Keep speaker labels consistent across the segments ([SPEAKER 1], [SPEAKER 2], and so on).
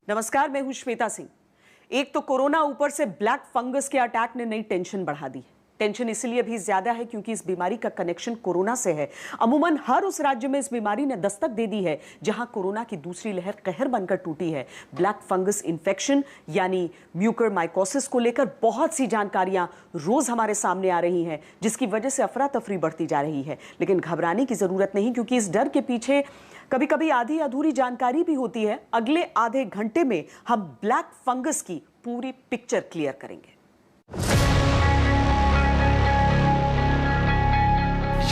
[SPEAKER 1] नमस्कार, मैं हूं श्वेता सिंह। एक तो कोरोना, ऊपर से ब्लैक फंगस के अटैक ने नई टेंशन बढ़ा दी। टेंशन इसलिए भी ज्यादा है क्योंकि इस बीमारी का कनेक्शन कोरोना से है। अमूमन हर उस राज्य में इस बीमारी ने दस्तक दे दी है जहां कोरोना की दूसरी लहर कहर बनकर टूटी है। ब्लैक फंगस इन्फेक्शन यानी म्यूकरमाइकोसिस को लेकर बहुत सी जानकारियां रोज हमारे सामने आ रही हैं, जिसकी वजह से अफरा तफरी बढ़ती जा रही है। लेकिन घबराने की जरूरत नहीं, क्योंकि इस डर के पीछे कभी कभी आधी अधूरी जानकारी भी होती है। अगले आधे घंटे में हम ब्लैक फंगस की पूरी पिक्चर क्लियर करेंगे।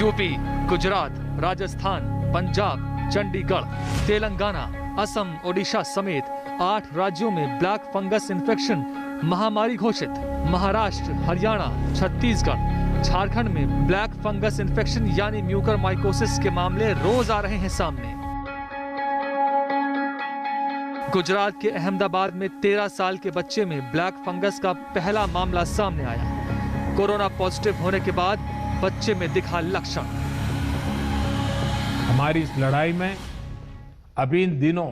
[SPEAKER 2] यूपी, गुजरात, राजस्थान, पंजाब, चंडीगढ़, तेलंगाना, असम, ओडिशा समेत 8 राज्यों में ब्लैक फंगस इन्फेक्शन महामारी घोषित। महाराष्ट्र, हरियाणा, छत्तीसगढ़, झारखंड में ब्लैक फंगस इन्फेक्शन यानी म्यूकरमाइकोसिस के मामले रोज आ रहे हैं सामने। गुजरात के अहमदाबाद में 13 साल के बच्चे में ब्लैक फंगस का पहला मामला सामने आया। कोरोना पॉजिटिव होने के बाद बच्चे में दिखा लक्षण।
[SPEAKER 3] हमारी इस लड़ाई में अभी इन दिनों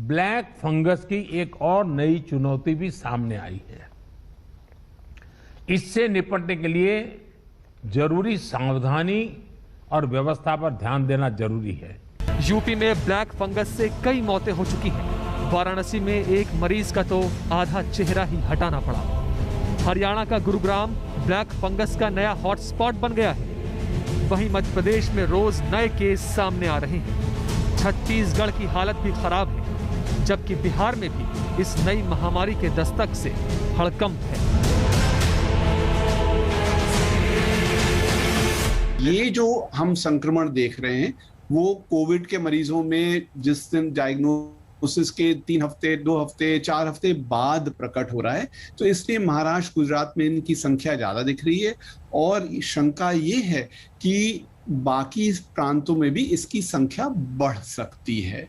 [SPEAKER 3] ब्लैक फंगस की एक और नई चुनौती भी सामने आई है। इससे निपटने के लिए जरूरी सावधानी और व्यवस्था पर ध्यान देना जरूरी है।
[SPEAKER 2] यूपी में ब्लैक फंगस से कई मौतें हो चुकी हैं। वाराणसी में एक मरीज का तो आधा चेहरा ही हटाना पड़ा। हरियाणा का गुरुग्राम ब्लैक फंगस का नया हॉटस्पॉट बन गया है। वहीं मध्य प्रदेश में रोज नए केस सामने आ रहे हैं। छत्तीसगढ़ की हालत भी खराब है, जबकि बिहार में भी इस नई महामारी के दस्तक से हड़कंप है।
[SPEAKER 4] ये जो हम संक्रमण देख रहे हैं वो कोविड के मरीजों में जिस दिन डायग्नोसिस के 3 हफ्ते, 2 हफ्ते, 4 हफ्ते बाद प्रकट हो रहा है, तो इसलिए महाराष्ट्र, गुजरात में इनकी संख्या ज्यादा दिख रही है। और शंका ये है कि बाकी प्रांतों में भी इसकी संख्या बढ़ सकती है।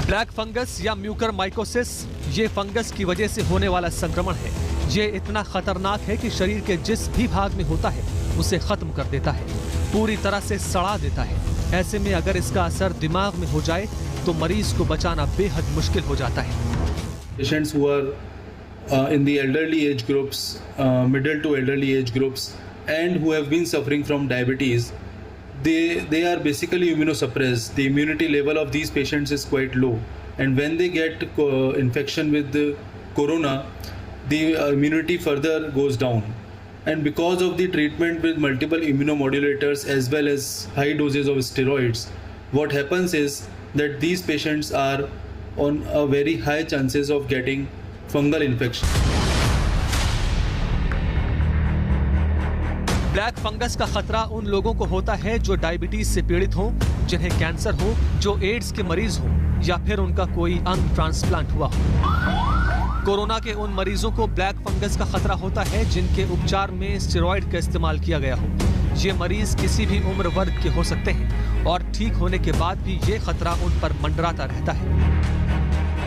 [SPEAKER 2] ब्लैक फंगस या म्यूकरमाइकोसिस ये फंगस की वजह से होने वाला संक्रमण है। ये इतना खतरनाक है कि शरीर के जिस भी भाग में होता है उसे खत्म कर देता है, पूरी तरह से सड़ा देता है। ऐसे में अगर इसका असर दिमाग में हो जाए तो मरीज को बचाना बेहद मुश्किल हो जाता है।
[SPEAKER 5] Patients who are in the elderly age groups, middle to elderly age groups, and who have been suffering from diabetes, they are basically immunosuppressed. The immunity level of these patients is quite low, and when they get infection with the corona, the immunity further goes down. And because of the treatment with multiple immunomodulators as well as high doses of steroids, what happens is that these patients are on a very high chances of getting fungal infection.
[SPEAKER 2] Black fungus का खतरा उन लोगों को होता है जो diabetes से पीड़ित हो, जिन्हें कैंसर हो, जो एड्स के मरीज हो या फिर उनका कोई अंग ट्रांसप्लांट हुआ हो। कोरोना के उन मरीजों को ब्लैक फंगस का खतरा होता है जिनके उपचार में स्टेरॉइड का इस्तेमाल किया गया हो। ये मरीज किसी भी उम्र वर्ग के हो सकते हैं और ठीक होने के बाद भी ये खतरा उन पर मंडराता रहता है।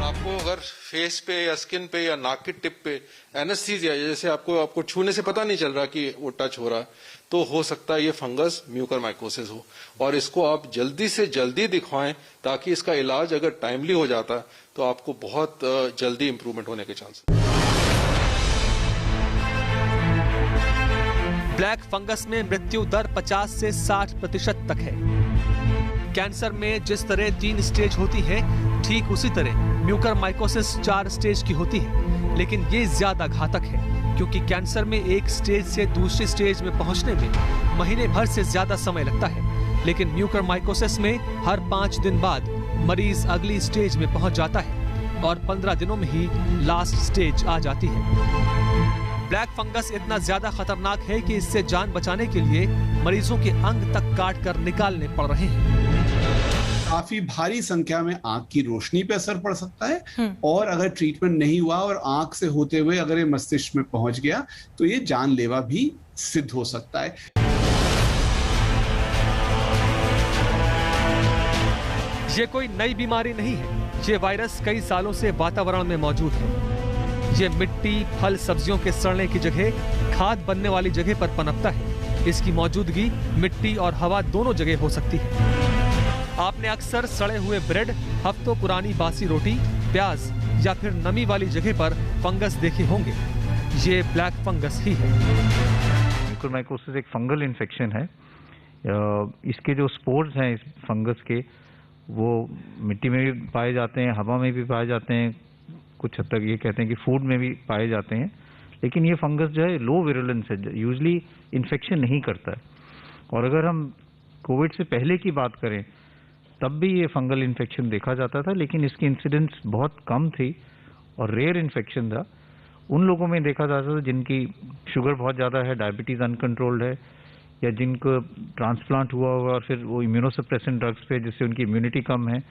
[SPEAKER 6] आपको अगर फेस पे या स्किन पे या नाक की टिप पे एनेस्थीसिया, जैसे आपको छूने से पता नहीं चल रहा कि वो टच हो रहा है, तो हो सकता है ये फंगस म्यूकरमाइकोसिस हो। और इसको आप जल्दी से जल्दी दिखवाएं ताकि इसका इलाज अगर टाइमली हो जाता है तो आपको बहुत जल्दी इंप्रूवमेंट होने के चांस है।
[SPEAKER 2] ब्लैक फंगस में मृत्यु दर 50 से 60% तक है। कैंसर में जिस तरह 3 स्टेज होती है, ठीक उसी तरह म्यूकरमाइकोसिस 4 स्टेज की होती है। लेकिन ये ज्यादा घातक है क्योंकि कैंसर में एक स्टेज से दूसरी स्टेज में पहुंचने में महीने भर से ज्यादा समय लगता है, लेकिन म्यूकरमाइकोसिस में हर 5 दिन बाद मरीज अगली स्टेज में पहुंच जाता है और 15 दिनों में ही लास्ट स्टेज आ जाती है। ब्लैक फंगस इतना ज्यादा खतरनाक है कि इससे जान बचाने के लिए मरीजों के अंग तक काट कर निकालने पड़ रहे हैं।
[SPEAKER 4] काफी भारी संख्या में आंख की रोशनी पे असर पड़ सकता है, और अगर ट्रीटमेंट नहीं हुआ और आंख से होते हुए अगर ये मस्तिष्क में पहुंच गया तो ये जानलेवा भी सिद्ध हो सकता है।
[SPEAKER 2] ये कोई नई बीमारी नहीं है। ये वायरस कई सालों से वातावरण में मौजूद है। ये मिट्टी, फल, सब्जियों के सड़ने की जगह खाद बनने वाली जगह पर पनपता है। इसकी मौजूदगी मिट्टी और हवा दोनों जगह हो सकती है। आपने अक्सर सड़े हुए ब्रेड, हफ्तों पुरानी बासी रोटी, प्याज या फिर नमी वाली जगह पर फंगस देखे होंगे। ये ब्लैक फंगस ही है।
[SPEAKER 7] म्यूकोरमाइकोसिस एक फंगल इन्फेक्शन है। इसके जो स्पोर्स हैं इस फंगस के, वो मिट्टी में भी पाए जाते हैं, हवा में भी पाए जाते हैं, कुछ हद तक ये कहते हैं कि फूड में भी पाए जाते हैं। लेकिन ये फंगस जो है लो विरुलेंस है, यूजली इन्फेक्शन नहीं करता है। और अगर हम कोविड से पहले की बात करें तब भी ये फंगल इन्फेक्शन देखा जाता था, लेकिन इसकी इंसिडेंस बहुत कम थी और रेयर इन्फेक्शन था। उन लोगों में देखा जाता था जिनकी शुगर बहुत ज़्यादा है, डायबिटीज़ अनकंट्रोल्ड है, या जिनको ट्रांसप्लांट हुआ हुआ और फिर वो इम्यूनोसप्रेसेंट ड्रग्स पे जिससे उनकी इम्यूनिटी कम है,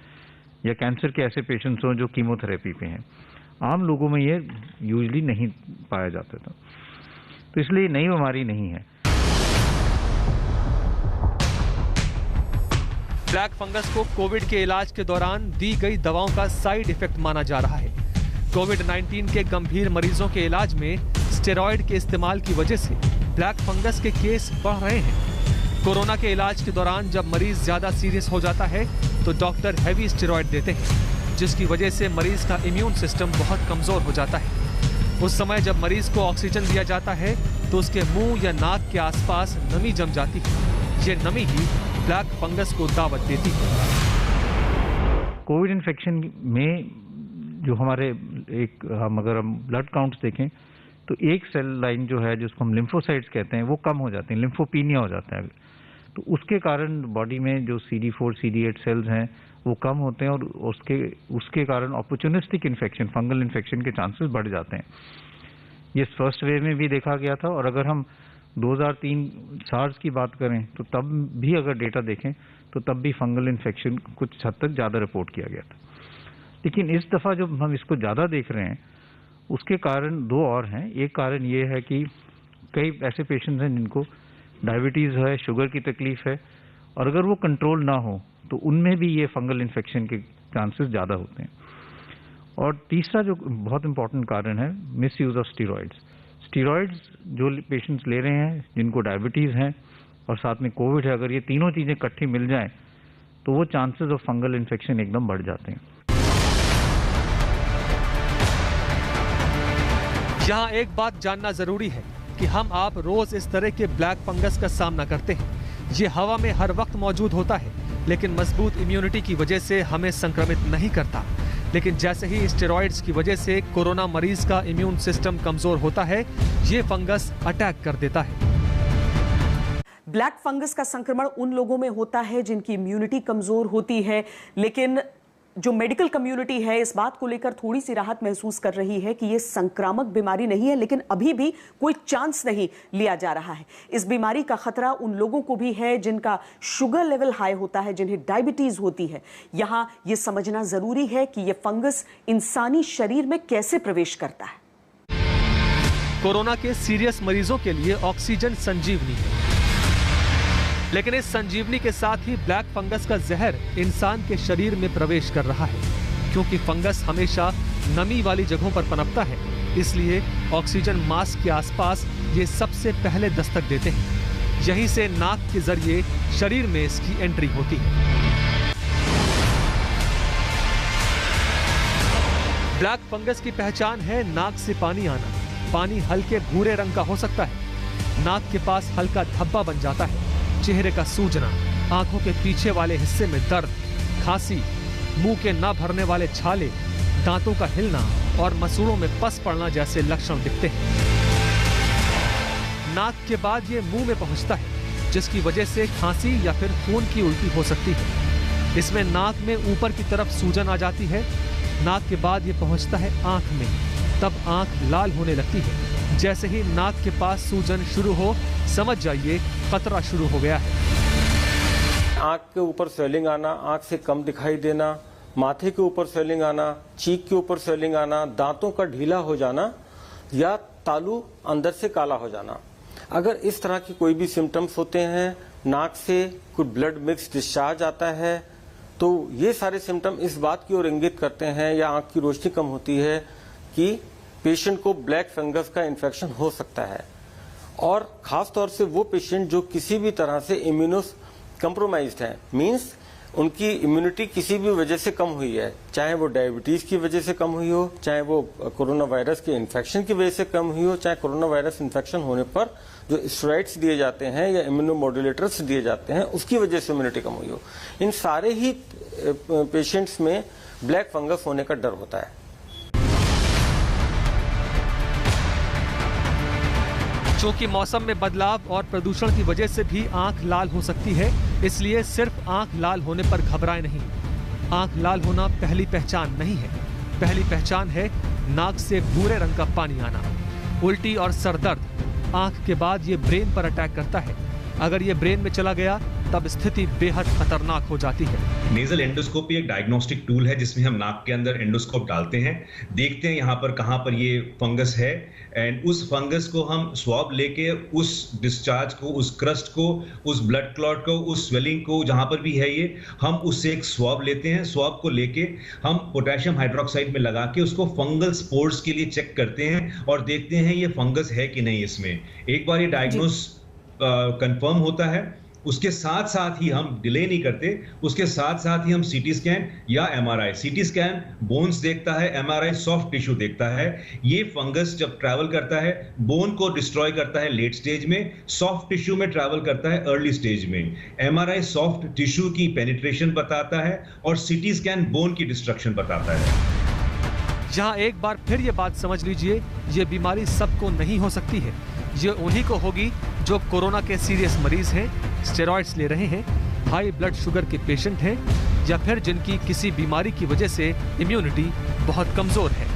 [SPEAKER 7] या कैंसर के ऐसे पेशेंट्स हों जो कीमोथेरेपी पे हैं। आम लोगों में ये यूजली नहीं पाया जाता था, तो इसलिए नई बीमारी नहीं है।
[SPEAKER 2] ब्लैक फंगस को कोविड के इलाज के दौरान दी गई दवाओं का साइड इफेक्ट माना जा रहा है। कोविड-19 के गंभीर मरीजों के इलाज में स्टेरॉयड के इस्तेमाल की वजह से ब्लैक फंगस के केस बढ़ रहे हैं। कोरोना के इलाज के दौरान जब मरीज ज्यादा सीरियस हो जाता है तो डॉक्टर हैवी स्टेरॉयड देते हैं, जिसकी वजह से मरीज का इम्यून सिस्टम बहुत कमजोर हो जाता है। उस समय जब मरीज को ऑक्सीजन दिया जाता है तो उसके मुंह या नाक के आसपास नमी जम जाती है। ये नमी ही ब्लैक फंगस को दावत देती है।
[SPEAKER 7] कोविड इन्फेक्शन में जो हमारे हम अगर हम ब्लड काउंट्स देखें तो एक सेल लाइन जो है जिसको हम लिम्फोसाइट्स कहते हैं वो कम हो जाते हैं, लिम्फोपीनिया हो जाता है। तो उसके कारण बॉडी में जो CD4 CD8 सेल्स हैं वो कम होते हैं और उसके कारण अपॉर्चुनिस्टिक इन्फेक्शन, फंगल इन्फेक्शन के चांसेस बढ़ जाते हैं। ये फर्स्ट वेव में भी देखा गया था, और अगर हम 2003 सार्स की बात करें तो तब भी अगर डेटा देखें तो तब भी फंगल इन्फेक्शन कुछ हद तक ज़्यादा रिपोर्ट किया गया था। लेकिन इस दफ़ा जो हम इसको ज़्यादा देख रहे हैं उसके कारण दो और हैं। एक कारण ये है कि कई ऐसे पेशेंट्स हैं जिनको डायबिटीज़ है, शुगर की तकलीफ है, और अगर वो कंट्रोल ना हो तो उनमें भी ये फंगल इन्फेक्शन के चांसेस ज़्यादा होते हैं। और तीसरा जो बहुत इंपॉर्टेंट कारण है, miss use of steroids. Steroids जो पेशेंट्स ले रहे हैं जिनको डायबिटीज़ हैं और साथ में कोविड है, अगर ये तीनों चीज़ें इकट्ठी मिल जाएं तो वो चांसेस ऑफ फंगल इन्फेक्शन एकदम बढ़ जाते हैं।
[SPEAKER 2] यहाँ एक बात जानना जरूरी है कि हम आप रोज इस तरह के ब्लैक फंगस का सामना करते हैं। ये हवा में हर वक्त मौजूद होता है, लेकिन मजबूत इम्यूनिटी की वजह से हमें संक्रमित नहीं करता। लेकिन जैसे ही स्टेरॉइड्स की वजह से कोरोना मरीज का इम्यून सिस्टम कमजोर होता है, ये फंगस अटैक कर देता है।
[SPEAKER 1] ब्लैक फंगस का संक्रमण उन लोगों में होता है जिनकी इम्यूनिटी कमजोर होती है, लेकिन जो मेडिकल कम्युनिटी है इस बात को लेकर थोड़ी सी राहत महसूस कर रही है कि यह संक्रामक बीमारी नहीं है, लेकिन अभी भी कोई चांस नहीं लिया जा रहा है। इस बीमारी का खतरा उन लोगों को भी है जिनका शुगर लेवल हाई होता है, जिन्हें डायबिटीज होती है। यहां यह समझना जरूरी है कि यह फंगस इंसानी शरीर में कैसे प्रवेश करता है।
[SPEAKER 2] कोरोना के सीरियस मरीजों के लिए ऑक्सीजन संजीवनी है, लेकिन इस संजीवनी के साथ ही ब्लैक फंगस का जहर इंसान के शरीर में प्रवेश कर रहा है। क्योंकि फंगस हमेशा नमी वाली जगहों पर पनपता है, इसलिए ऑक्सीजन मास्क के आसपास ये सबसे पहले दस्तक देते हैं। यहीं से नाक के जरिए शरीर में इसकी एंट्री होती है। ब्लैक फंगस की पहचान है नाक से पानी आना। पानी हल्के भूरे रंग का हो सकता है, नाक के पास हल्का धब्बा बन जाता है, चेहरे का सूजना, आंखों के पीछे वाले हिस्से में दर्द, खांसी, मुंह के न भरने वाले छाले, दांतों का हिलना और मसूड़ों में पस पड़ना जैसे लक्षण दिखते हैं। नाक के बाद ये मुंह में पहुंचता है, जिसकी वजह से खांसी या फिर खून की उल्टी हो सकती है। इसमें नाक में ऊपर की तरफ सूजन आ जाती है। नाक के बाद ये पहुंचता है आंख में, तब आंख लाल होने लगती है। जैसे ही नाक के पास सूजन शुरू हो, समझ जाइए खतरा शुरू हो गया है।
[SPEAKER 8] आंख के ऊपर स्वेलिंग आना, आंख से कम दिखाई देना, माथे के ऊपर स्वेलिंग आना, चीक के ऊपर स्वेलिंग आना, दांतों का ढीला हो जाना या तालू अंदर से काला हो जाना। अगर इस तरह की कोई भी सिम्टम्स होते हैं, नाक से कुछ ब्लड मिक्स डिस्चार्ज आता है, तो ये सारे सिम्टम इस बात की ओर इंगित करते हैं या आंख की रोशनी कम होती है कि पेशेंट को ब्लैक फंगस का इन्फेक्शन हो सकता है। और खास तौर से वो पेशेंट जो किसी भी तरह से इम्यूनो कंप्रोमाइज्ड है, मींस उनकी इम्यूनिटी किसी भी वजह से कम हुई है, चाहे वो डायबिटीज की वजह से कम हुई हो, चाहे वो कोरोना वायरस के इन्फेक्शन की वजह से कम हुई हो, चाहे कोरोना वायरस इन्फेक्शन होने पर जो स्टेरॉइड्स दिए जाते हैं या इम्यूनोमोड्यूलेटर्स दिए जाते हैं उसकी वजह से इम्यूनिटी कम हुई हो, इन सारे ही पेशेंट्स में ब्लैक फंगस होने का डर होता है।
[SPEAKER 2] चूंकि मौसम में बदलाव और प्रदूषण की वजह से भी आंख लाल हो सकती है, इसलिए सिर्फ आंख लाल होने पर घबराएं नहीं। आंख लाल होना पहली पहचान नहीं है। पहली पहचान है नाक से भूरे रंग का पानी आना। उल्टी और सरदर्द आंख के बाद ये ब्रेन पर अटैक करता है। अगर ये ब्रेन में चला गया तब स्थिति बेहद खतरनाक हो जाती है।
[SPEAKER 9] नेजल एंडोस्कोपी एक डायग्नोस्टिक टूल है जिसमें हम नाक के अंदर एंडोस्कोप डालते हैं, देखते हैं यहाँ पर कहाँ पर ये फंगस है, एंड उस फंगस को हम स्वैब लेके उस डिस्चार्ज को, उस क्रस्ट को, उस ब्लड क्लॉट को, उस स्वेलिंग को जहाँ पर भी है ये, हम उससे एक स्वैब लेते हैं। स्वैब को लेके हम पोटेशियम हाइड्रोक्साइड में लगा के उसको फंगल स्पोर्स के लिए चेक करते हैं और देखते हैं ये फंगस है कि नहीं इसमें। एक बार ये डायग्नोस कंफर्म होता है, उसके साथ साथ ही हम डिले नहीं करते, उसके साथ साथ ही हम सीटी स्कैन या एमआरआई, सीटी स्कैन बोन्स देखता है, एमआरआई सॉफ्ट टिश्यू देखता है। ये फंगस जब ट्रैवल करता है बोन को डिस्ट्रॉय करता है लेट स्टेज में, सॉफ्ट टिश्यू में ट्रैवल करता है अर्ली स्टेज में। एमआरआई सॉफ्ट टिश्यू की पेनिट्रेशन बताता है और सीटी स्कैन बोन की डिस्ट्रक्शन बताता है।
[SPEAKER 2] यहाँ एक बार फिर ये बात समझ लीजिए, ये बीमारी सबको नहीं हो सकती है। ये उन्हीं को होगी जो कोरोना के सीरियस मरीज हैं, स्टेरॉइड्स ले रहे हैं, हाई ब्लड शुगर के पेशेंट हैं, या फिर जिनकी किसी बीमारी की वजह से इम्यूनिटी बहुत कमजोर है।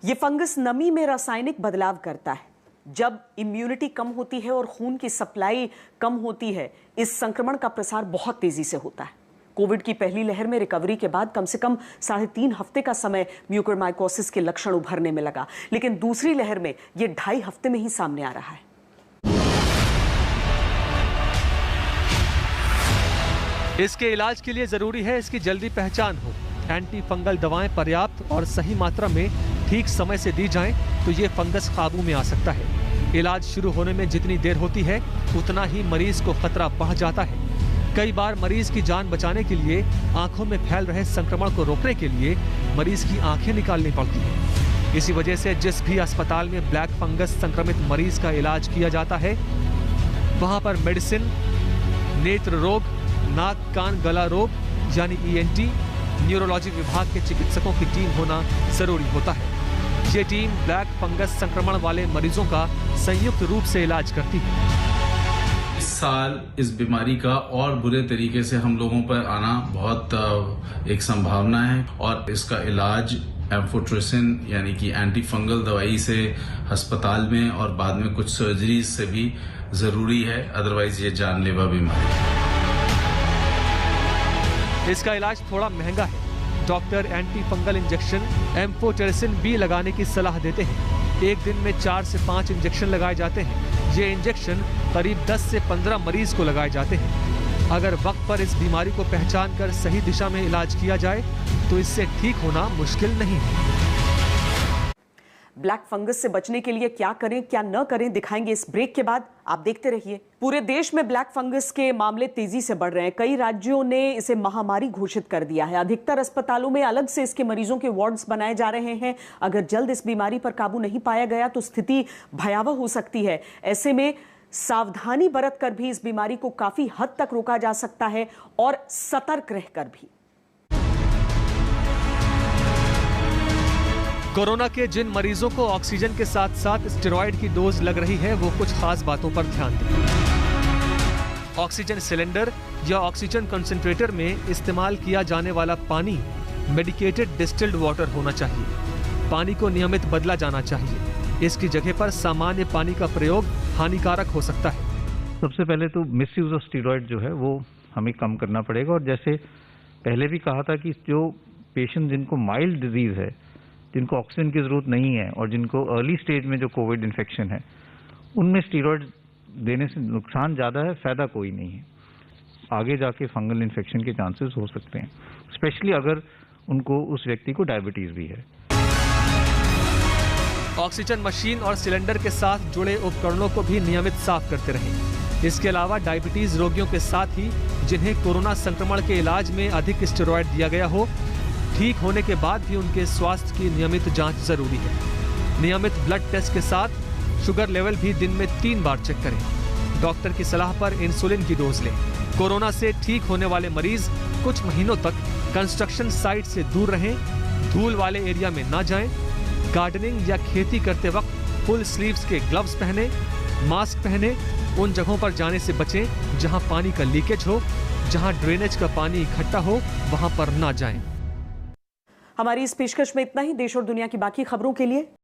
[SPEAKER 1] ये फंगस नमी में रासायनिक बदलाव करता है। जब इम्यूनिटी कम होती है और खून की सप्लाई कम होती है, इस संक्रमण का प्रसार बहुत तेजी से होता है। कोविड की पहली लहर में रिकवरी के बाद कम से कम 3.5 हफ्ते का समय म्यूकोरमाइकोसिस के लक्षण उभरने में लगा, लेकिन दूसरी लहर में ये 2.5 हफ्ते में ही सामने आ रहा है।
[SPEAKER 2] इसके इलाज के लिए जरूरी है इसकी जल्दी पहचान हो। एंटी फंगल दवाएं पर्याप्त और सही मात्रा में ठीक समय से दी जाएं तो ये फंगस काबू में आ सकता है। इलाज शुरू होने में जितनी देर होती है उतना ही मरीज को खतरा बढ़ जाता है। कई बार मरीज की जान बचाने के लिए आंखों में फैल रहे संक्रमण को रोकने के लिए मरीज की आंखें निकालनी पड़ती हैं। इसी वजह से जिस भी अस्पताल में ब्लैक फंगस संक्रमित मरीज का इलाज किया जाता है वहां पर मेडिसिन, नेत्र रोग, नाक कान गला रोग यानी ENT, न्यूरोलॉजी विभाग के चिकित्सकों की टीम होना जरूरी होता है। ये टीम ब्लैक फंगस संक्रमण वाले मरीजों का संयुक्त रूप से इलाज करती है।
[SPEAKER 10] इस साल इस बीमारी का और बुरे तरीके से हम लोगों पर आना बहुत एक संभावना है और इसका इलाज एम्फोट्रिसिन यानी कि एंटी फंगल दवाई से अस्पताल में और बाद में कुछ सर्जरी से भी जरूरी है, अदरवाइज ये जानलेवा बीमारी है।
[SPEAKER 2] इसका इलाज थोड़ा महंगा है। Doctor anti fungal injection amphotericin B लगाने की सलाह देते हैं। एक दिन में 4 से 5 इंजेक्शन लगाए जाते हैं। ये इंजेक्शन करीब 10 से 15 मरीज को लगाए जाते हैं। अगर वक्त पर इस बीमारी को पहचान कर सही दिशा में इलाज किया जाए तो इससे ठीक होना मुश्किल नहीं है।
[SPEAKER 1] ब्लैक फंगस से बचने के लिए क्या करें क्या न करें दिखाएंगे इस ब्रेक के बाद। आप देखते रहिए। पूरे देश में ब्लैक फंगस के मामले तेजी से बढ़ रहे हैं। कई राज्यों ने इसे महामारी घोषित कर दिया है। अधिकतर अस्पतालों में अलग से इसके मरीजों के वार्ड्स बनाए जा रहे हैं। अगर जल्द इस बीमारी पर काबू नहीं पाया गया तो स्थिति भयावह हो सकती है। ऐसे में सावधानी बरत कर भी इस बीमारी को काफी हद तक रोका जा सकता है और सतर्क रहकर भी।
[SPEAKER 2] कोरोना के जिन मरीजों को ऑक्सीजन के साथ साथ स्टेरॉइड की डोज लग रही है वो कुछ खास बातों पर ध्यान दें। ऑक्सीजन सिलेंडर या ऑक्सीजन कंसंट्रेटर में इस्तेमाल किया जाने वाला पानी मेडिकेटेड डिस्टिल्ड वाटर होना चाहिए। पानी को नियमित बदला जाना चाहिए। इसकी जगह पर सामान्य पानी का प्रयोग हानिकारक हो सकता है।
[SPEAKER 7] सबसे पहले तो मिसयूज ऑफ स्टेरॉइड जो है वो हमें कम करना पड़ेगा। और जैसे पहले भी कहा था कि जो पेशेंट जिनको माइल्ड डिजीज है, जिनको ऑक्सीजन की जरूरत नहीं है और जिनको अर्ली स्टेज में जो कोविड इन्फेक्शन है, उनमें स्टेरॉइड देने से नुकसान ज़्यादा है, फायदा कोई नहीं है। आगे जाके फंगल इन्फेक्शन के चांसेस हो सकते हैं, स्पेशली अगर उनको उस व्यक्ति को डायबिटीज भी है।
[SPEAKER 2] ऑक्सीजन मशीन और सिलेंडर के साथ जुड़े उपकरणों को भी नियमित साफ करते रहें। इसके अलावा डायबिटीज रोगियों के साथ ही जिन्हें कोरोना संक्रमण के इलाज में अधिक स्टेरॉयड दिया गया हो, ठीक होने के बाद भी उनके स्वास्थ्य की नियमित जांच जरूरी है। नियमित ब्लड टेस्ट के साथ शुगर लेवल भी दिन में 3 बार चेक करें। डॉक्टर की सलाह पर इंसुलिन की डोज लें। कोरोना से ठीक होने वाले मरीज कुछ महीनों तक कंस्ट्रक्शन साइट से दूर रहें, धूल वाले एरिया में ना जाएं, गार्डनिंग या खेती करते वक्त फुल स्लीव्स के ग्लव्स पहने, मास्क पहने, उन जगहों पर जाने से बचें जहां पानी का लीकेज हो, जहां ड्रेनेज का पानी इकट्ठा हो, वहां पर ना जाएं।
[SPEAKER 1] हमारी इस पेशकश में इतना ही। देश और दुनिया की बाकी खबरों के लिए